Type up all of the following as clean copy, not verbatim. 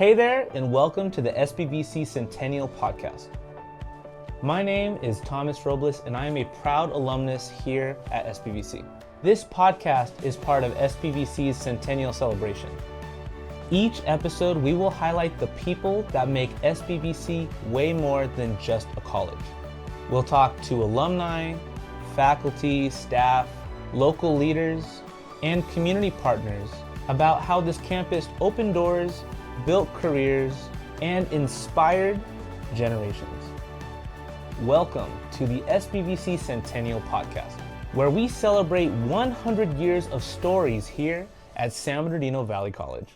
Hey there, and welcome to the SBVC Centennial Podcast. My name is Thomas Robles, and I am a proud alumnus here at SBVC. This podcast is part of SBVC's Centennial Celebration. Each episode, we will highlight the people that make SBVC way more than just a college. We'll talk to alumni, faculty, staff, local leaders, and community partners about how this campus opened doors, built careers, and inspired generations. Welcome to the SBVC Centennial Podcast, where we celebrate 100 years of stories here at San Bernardino Valley College.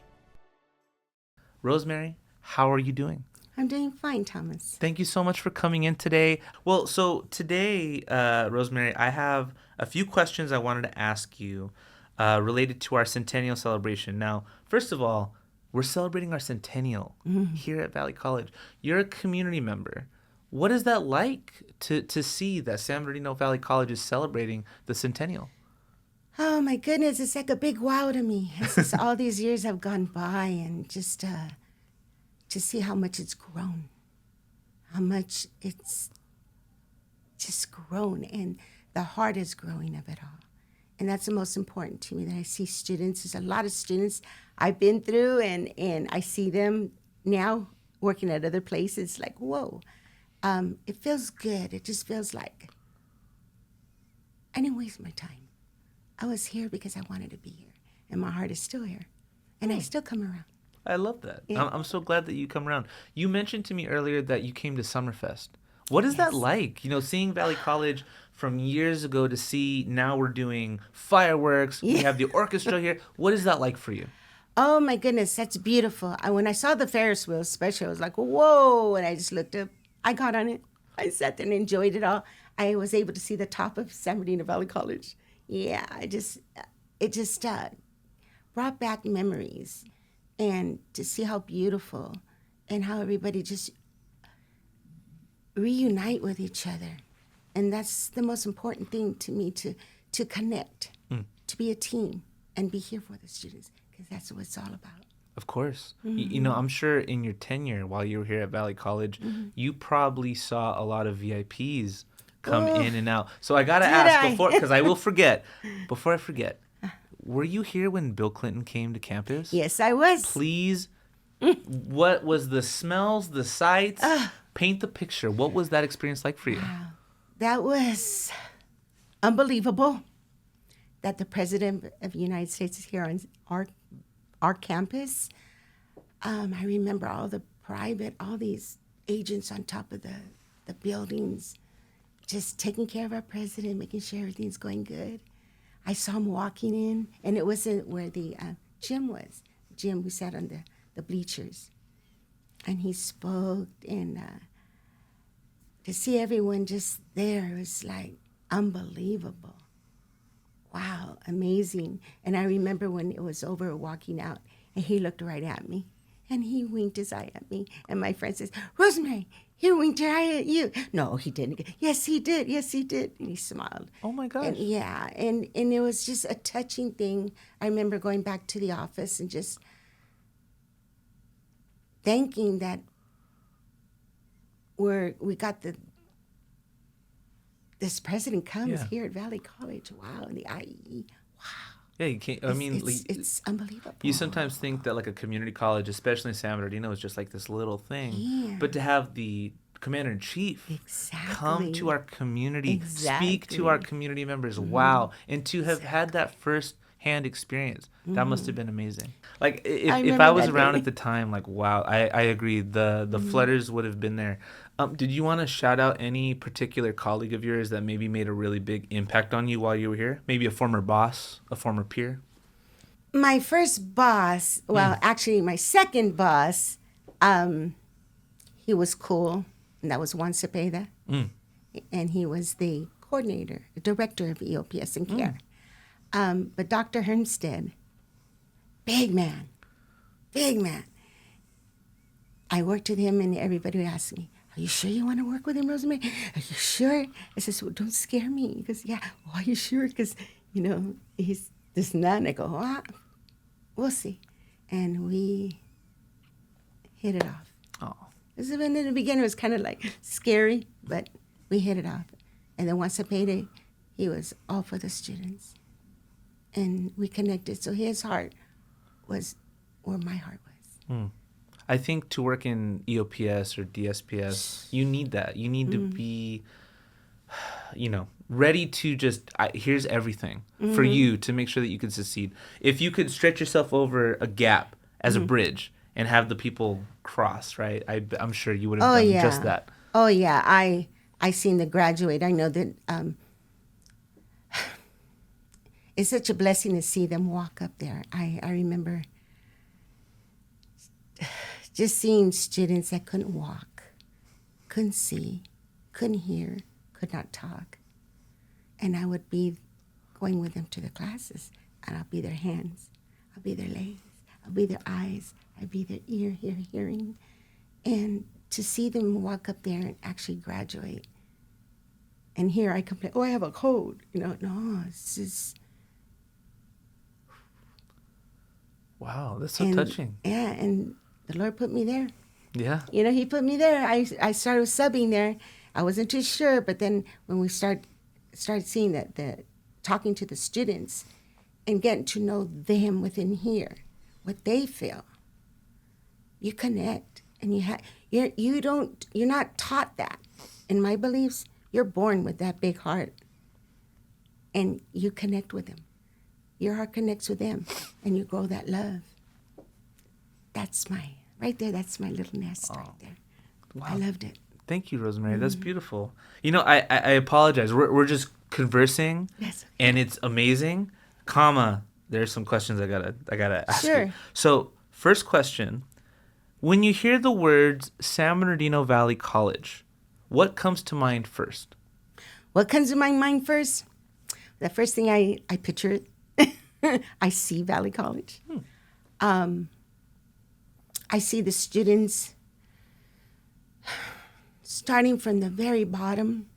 Rosemary, how are you doing? I'm doing fine, Thomas. Thank you so much for coming in today. Well, so today, Rosemary, I have a few questions I wanted to ask you related to our Centennial celebration. Now, first of all, we're celebrating our Centennial here at Valley College. You're a community member. What is that like to see that San Bernardino Valley College is celebrating the Centennial? Oh, my goodness. It's like a big wow to me. It's just all these years have gone by, and just to see how much it's grown, how much it's just grown, and the heart is growing of it all. And that's the most important to me, that I see students. There's a lot of students I've been through, and I see them now working at other places. Like, whoa, it feels good. It just feels like I didn't waste my time. I was here because I wanted to be here, and my heart is still here, and I still come around. I love that. Yeah. I'm so glad that you come around. You mentioned to me earlier that you came to Summerfest. What is that like? You know, seeing Valley College from years ago to see now we're doing fireworks. We have the orchestra here. What is that like for you? Oh, my goodness, that's beautiful. When I saw the Ferris wheel, especially, I was like, whoa, and I just looked up. I got on it. I sat there and enjoyed it all. I was able to see the top of San Bernardino Valley College. Yeah, it just brought back memories, and to see how beautiful and how everybody just reunite with each other. And that's the most important thing to me, to connect, to be a team and be here for the students, because that's what it's all about. Of course. You know, I'm sure in your tenure while you were here at Valley College, you probably saw a lot of VIPs come in and out. So I got to ask before, because I will forget. Before I forget, were you here when Bill Clinton came to campus? Yes, I was. Please, what was the smells, the sights? Paint the picture. What was that experience like for you? Wow. That was unbelievable that the President of the United States is here on our campus. I remember all these agents on top of the buildings, just taking care of our president, making sure everything's going good. I saw him walking in, and it wasn't where the gym was. We sat on the bleachers. And he spoke, and to see everyone just there, it was like unbelievable. Wow, amazing. And I remember when it was over, walking out, and he looked right at me, and he winked his eye at me. And my friend says, Rosemary, he winked her eye at you. No, he didn't. Yes, he did. Yes, he did. And he smiled. Oh, my gosh. And and it was just a touching thing. I remember going back to the office and just thinking that we got this president comes here at Valley College. Wow, and the IE. Wow. Yeah, you can't. It's unbelievable. You sometimes think that like a community college, especially in San Bernardino, is just like this little thing. Yeah. But to have the commander in chief come to our community, speak to our community members, wow, and to have had that first-hand experience, that must have been amazing. Like if I was around at the time, like wow, I agree. The Flutters would have been there. Did you want to shout out any particular colleague of yours that maybe made a really big impact on you while you were here? Maybe a former boss, a former peer? My first boss, actually my second boss, he was cool, and that was Juan Cepeda. And he was the director of EOPS and care. But Dr. Hermstead, big man. I worked with him, and everybody would ask me, are you sure you want to work with him, Rosemary? Are you sure? I said, well, don't scare me. He goes, yeah, well, are you sure? Because, he's this and that. And I go, we'll see. And we hit it off. Oh. In the beginning, it was kind of like scary, but we hit it off. And then once I paid it, he was all for the students. And we connected. So his heart was where my heart was. I think to work in EOPS or DSPS, you need that. You need to be, ready to just, here's everything for you to make sure that you can succeed. If you could stretch yourself over a gap as a bridge and have the people cross, right? I'm sure you would have done just that. Oh, yeah. I seen the graduate. I know that it's such a blessing to see them walk up there. I remember just seeing students that couldn't walk, couldn't see, couldn't hear, could not talk. And I would be going with them to the classes, and I'll be their hands, I'll be their legs, I'll be their eyes, I'll be their hearing. And to see them walk up there and actually graduate. And here I complain, I have a cold. No, it's just... Wow, that's so touching. Yeah, and the Lord put me there. Yeah. He put me there. I started subbing there. I wasn't too sure, but then when we started seeing the talking to the students and getting to know them within here, what they feel, you connect, and you're not taught that. In my beliefs, you're born with that big heart, and you connect with them. Your heart connects with them, and you grow that love. That's my little nest right there. Wow. I loved it. Thank you, Rosemary. That's beautiful. I apologize. We're just conversing, and it's amazing. There's some questions I gotta ask you. So, first question: when you hear the words San Bernardino Valley College, what comes to mind first? What comes to my mind first? The first thing I picture, I see Valley College. I see the students starting from the very bottom,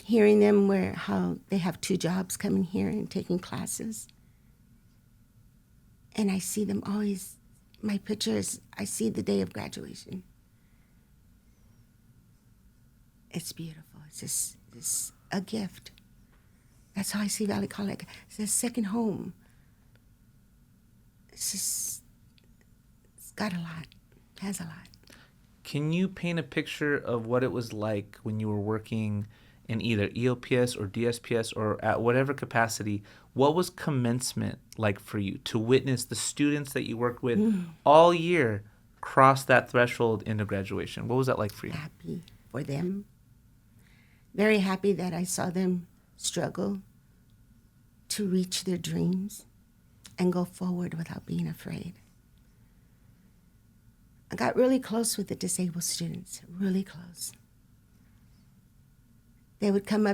hearing them how they have 2 jobs coming here and taking classes. And I see them always, my pictures, I see the day of graduation. It's beautiful. It's just a gift. That's how I see Valley College. It's a second home. It's got a lot. It has a lot. Can you paint a picture of what it was like when you were working in either EOPS or DSPS or at whatever capacity? What was commencement like for you to witness the students that you worked with all year cross that threshold into graduation? What was that like for you? Happy for them. Very happy that I saw them struggle to reach their dreams and go forward without being afraid. I got really close with the disabled students, really close. They would come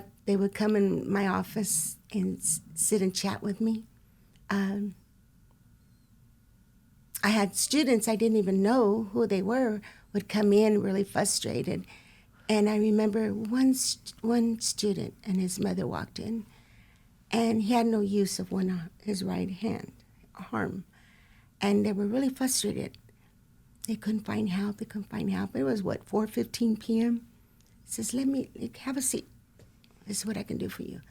in my office and sit and chat with me. I had students I didn't even know who they were would come in really frustrated. And I remember one student and his mother walked in, and he had no use of his right arm. And they were really frustrated. They couldn't find help. It was, 4:15 p.m.? He says, let me have a seat. This is what I can do for you.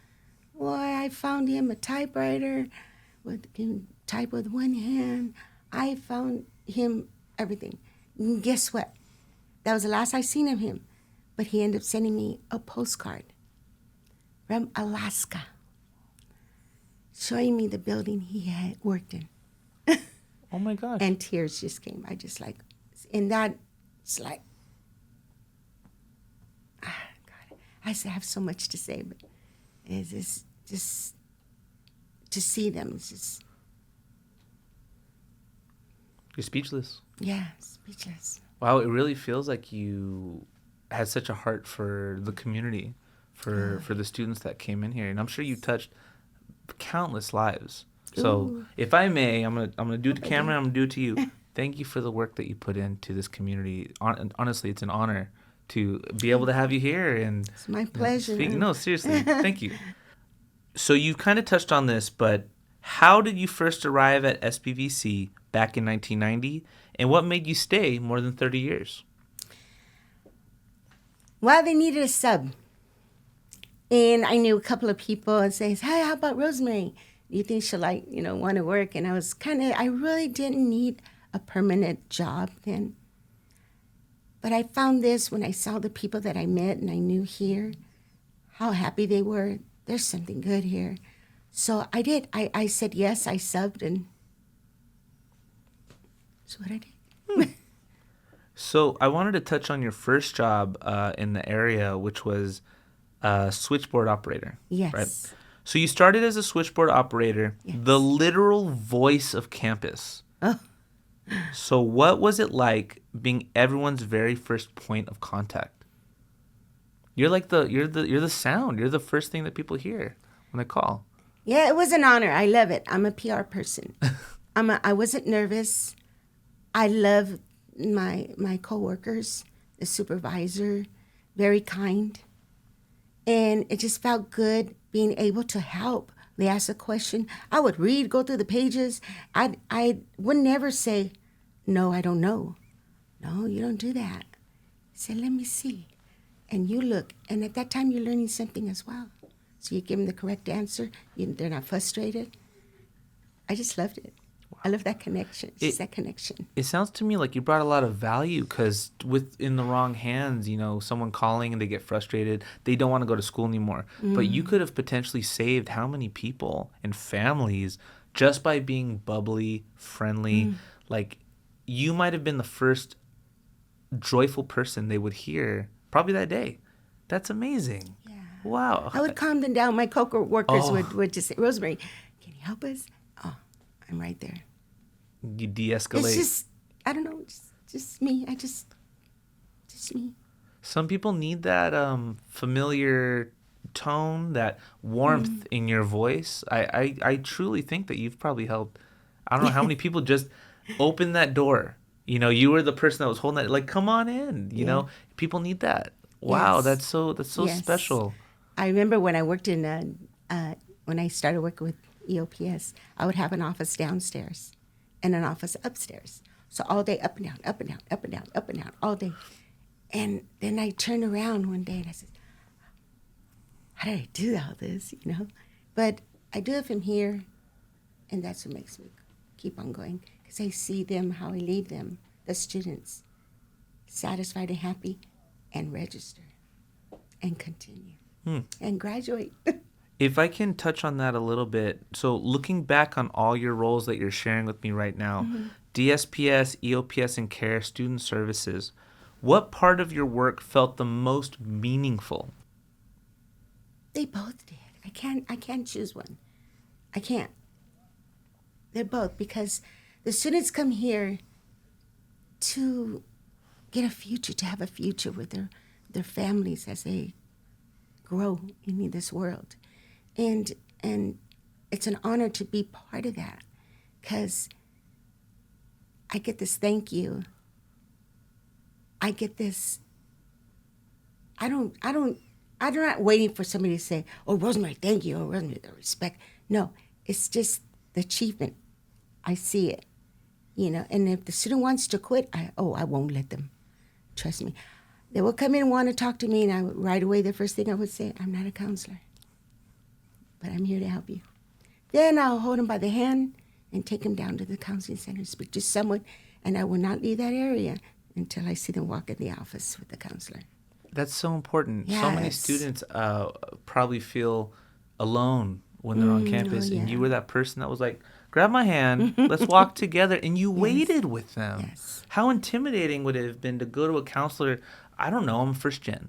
Boy, I found him a typewriter, can type with one hand. I found him everything. And guess what? That was the last I seen of him. But he ended up sending me a postcard from Alaska, showing me the building he had worked in. Oh my gosh. And tears just came. I just and that, it's like, God, I have so much to say, but it's just to see them, it's just. You're speechless. Yeah, speechless. Wow, it really feels like you had such a heart for the community, for the students that came in here, and I'm sure you touched countless lives. So, if I may, I'm gonna do it to camera. I'm gonna do it to you. Thank you for the work that you put into this community. Honestly, it's an honor to be able to have you here. And it's my pleasure. No, seriously, thank you. So you kind of touched on this, but How did you first arrive at SBVC back in 1990, and what made you stay more than 30 years? Well, they needed a sub. And I knew a couple of people and say, hey, how about Rosemary? Do you think she'll want to work? And I really didn't need a permanent job then. But I found this when I saw the people that I met and I knew here, how happy they were. There's something good here. So I did. I said yes, I subbed, and that's what I did. So I wanted to touch on your first job in the area, which was a switchboard operator. Yes. Right? So you started as a switchboard operator, Yes. the literal voice of campus. Oh. So what was it like being everyone's very first point of contact? You're like you're the sound. You're the first thing that people hear when they call. Yeah, it was an honor. I love it. I'm a PR person. I wasn't nervous. I love my coworkers, the supervisor, very kind. And it just felt good being able to help. They asked a question. I would read, go through the pages. I would never say, no, I don't know. No, you don't do that. Say, let me see. And you look. And at that time, you're learning something as well. So you give them the correct answer. They're not frustrated. I just loved it. Wow. I love that connection. It's just that connection. It sounds to me like you brought a lot of value because in the wrong hands, someone calling and they get frustrated, they don't want to go to school anymore. Mm. But you could have potentially saved how many people and families just by being bubbly, friendly. Mm. Like you might have been the first joyful person they would hear probably that day. That's amazing. Yeah. Wow. I would calm them down. My co-workers would just say, Rosemary, can you help us? Oh, I'm right there. You de-escalate. It's just, I don't know, just me. Just me. Some people need that familiar tone, that warmth in your voice. I truly think that you've probably helped, I don't know how many people just open that door. You were the person that was holding that, like, come on in. You know, people need that. Wow, yes. That's so yes. special. I remember when I worked when I started working with EOPS, I would have an office downstairs and an office upstairs. So all day up and down, up and down, up and down, up and down, all day. And then I turned around one day and I said, how did I do all this, But I do it from here, and that's what makes me keep on going. Because I see them, how I leave them, the students, satisfied and happy, and register, and continue, and graduate. If I can touch on that a little bit. So looking back on all your roles that you're sharing with me right now, DSPS, EOPS, and CARE student services, what part of your work felt the most meaningful? They both did. I can't choose one. I can't. They're both, because the students come here to get a future, to have a future with their families as they grow in this world. And it's an honor to be part of that, because I get this thank you. I get this. I'm not waiting for somebody to say, oh, Rosemary, thank you, or Rosemary, the respect. No, it's just the achievement. I see it, and if the student wants to quit, I won't let them. Trust me. They will come in and want to talk to me, and right away, the first thing I would say, I'm not a counselor, but I'm here to help you. Then I'll hold them by the hand and take them down to the counseling center, speak to someone, and I will not leave that area until I see them walk in the office with the counselor. That's so important. Yes. So many students probably feel alone when they're on campus, and you were that person that was like, grab my hand, let's walk together, and you waited with them. Yes. How intimidating would it have been to go to a counselor? I don't know, I'm first gen,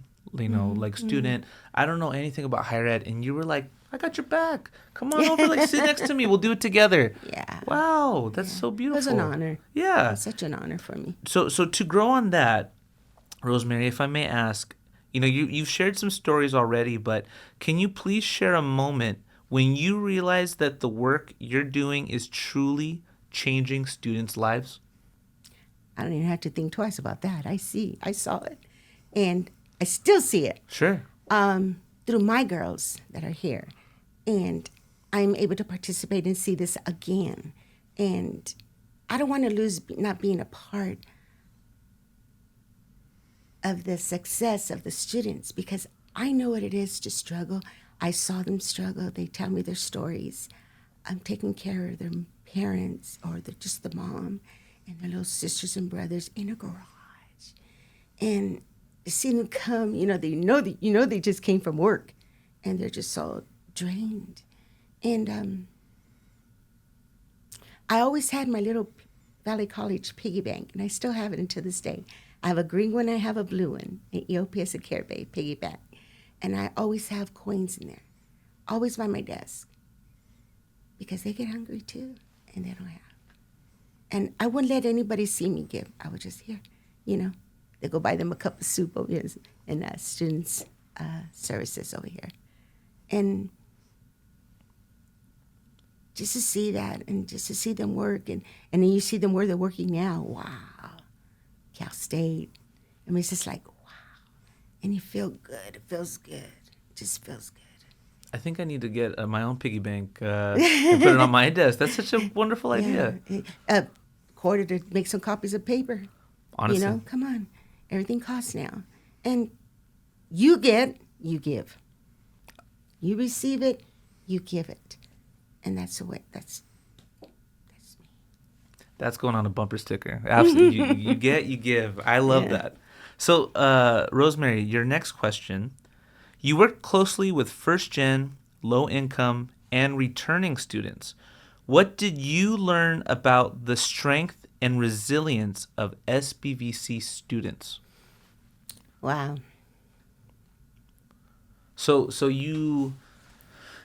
student. I don't know anything about higher ed, and you were like, I got your back. Come on over, sit next to me. We'll do it together. Yeah. Wow, that's so beautiful. It was an honor. Yeah. It was such an honor for me. So to grow on that, Rosemary, if I may ask, you've shared some stories already, but can you please share a moment when you realized that the work you're doing is truly changing students' lives? I don't even have to think twice about that. I saw it, and I still see it. Sure. Through my girls that are here. And I'm able to participate and see this again. And I don't want to lose not being a part of the success of the students, because I know what it is to struggle. I saw them struggle. They tell me their stories. I'm taking care of their parents or just the mom and their little sisters and brothers in a garage. And to see them come, they just came from work and they're just so drained. And I always had my little Valley College piggy bank, and I still have it until this day. I have a green one, I have a blue one, an EOPS and Care Bay piggy bank. And I always have coins in there, always by my desk, because they get hungry too, and they don't have. And I wouldn't let anybody see me give. I would just, here, they go buy them a cup of soup over here in students' services over here. And just to see that, and just to see them work, and then you see them where they're working now, wow. Cal State. I mean, it's just like, wow. And you feel good. It feels good. It just feels good. I think I need to get my own piggy bank and put it on my desk. That's such a wonderful idea. A quarter to make some copies of paper. Honestly. Come on. Everything costs now. And you get, you give. You receive it, you give it. And that's the way, that's me. That's going on a bumper sticker. Absolutely. you get, you give. I love that. So, Rosemary, your next question. You work closely with first-gen, low-income, and returning students. What did you learn about the strength and resilience of SBVC students? Wow. So you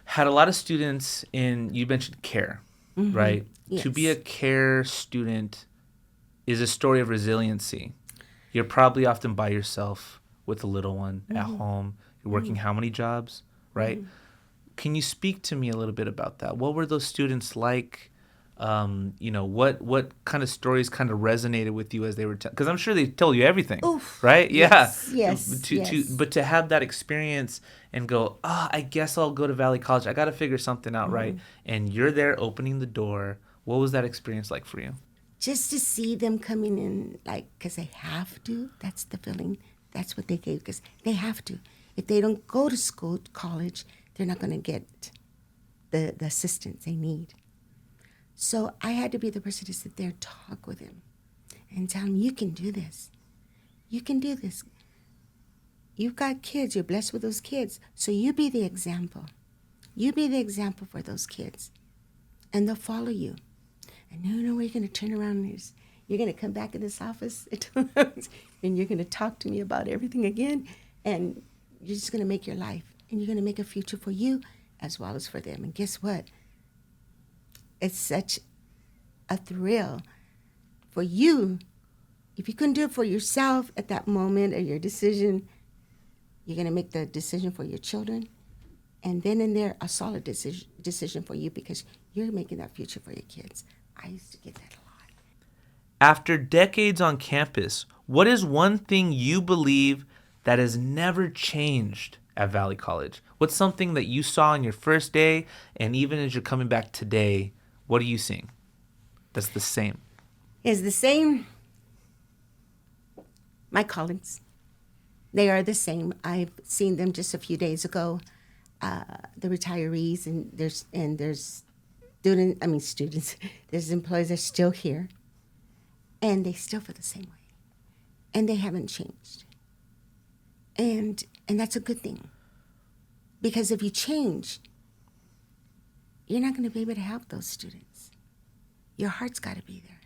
had a lot of students in, you mentioned care, right? Yes. To be a care student is a story of resiliency. You're probably often by yourself with a little one at home. You're working how many jobs, right? Can you speak to me a little bit about that? What were those students like? What kind of stories kind of resonated with you as they were because I'm sure they told you everything, right? Yes, Yeah. Yes. But to have that experience and go, I guess I'll go to Valley College. I got to figure something out, right? And you're there opening the door. What was that experience like for you? Just to see them coming in, like, because they have to. That's the feeling. That's what they gave, because they have to. If they don't go to school, college, they're not going to get the assistance they need. So I had to be the person to sit there and talk with him and tell him, you can do this. You can do this. You've got kids. You're blessed with those kids. So you be the example. You be the example for those kids. And they'll follow you. And you know where you're going to turn around and you're going to come back in this office and you're going to talk to me about everything again. And you're just going to make your life. And you're going to make a future for you as well as for them. And guess what? It's such a thrill for you. If you couldn't do it for yourself at that moment or your decision, you're going to make the decision for your children. And then in there, a solid decision for you, because you're making that future for your kids. I used to get that a lot. After decades on campus, what is one thing you believe that has never changed at Valley College? What's something that you saw on your first day, and even as you're coming back today, what are you seeing that's the same? Is the same. My colleagues, they are the same. I've seen them just a few days ago. The retirees and there's students. There's employees that are still here, and they still feel the same way, and they haven't changed. And that's a good thing, because if you change, you're not going to be able to help those students. Your heart's got to be there.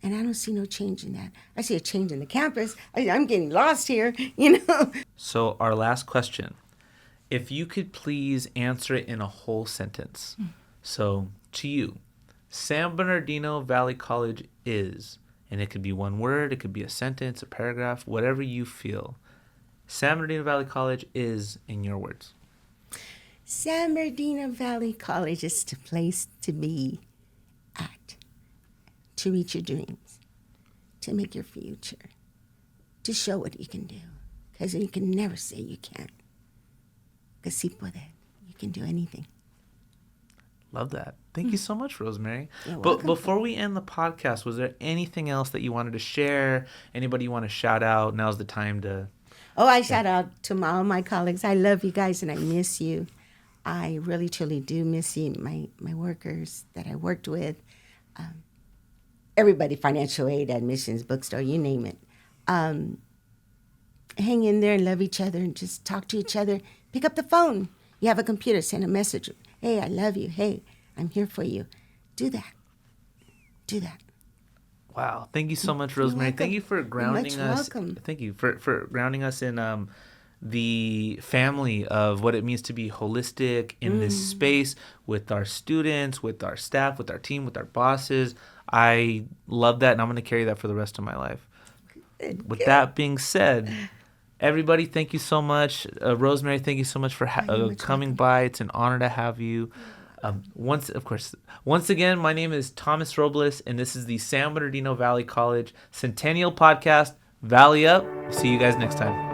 And I don't see no change in that. I see a change in the campus. I'm getting lost here, So our last question, if you could please answer it in a whole sentence. So to you, San Bernardino Valley College is, and it could be one word, it could be a sentence, a paragraph, whatever you feel. San Bernardino Valley College is, in your words. San Bernardino Valley College is the place to be at, to reach your dreams, to make your future, to show what you can do. Because you can never say you can't. Because see puede, you can do anything. Love that. Thank you so much, Rosemary. You're But welcome. before we end the podcast, was there anything else that you wanted to share? Anybody you want to shout out? Now's the time to... Oh, I shout out to all my colleagues. I love you guys and I miss you. I really, truly do miss you, my workers that I worked with. Everybody, financial aid, admissions, bookstore, you name it. Hang in there and love each other and just talk to each other. Pick up the phone. You have a computer, send a message. Hey, I love you. Hey, I'm here for you. Do that. Do that. Wow. Thank you so much, Rosemary. Thank you for grounding us. Welcome. Thank you for grounding us in the family of what it means to be holistic in this space with our students, with our staff, with our team, with our bosses. I love that, and I'm going to carry that for the rest of my life. With that being said, everybody, thank you so much. Rosemary, thank you so much for coming by. It's an honor to have you. Once again, my name is Thomas Robles, and this is the San Bernardino Valley College Centennial Podcast. Valley up. See you guys next time.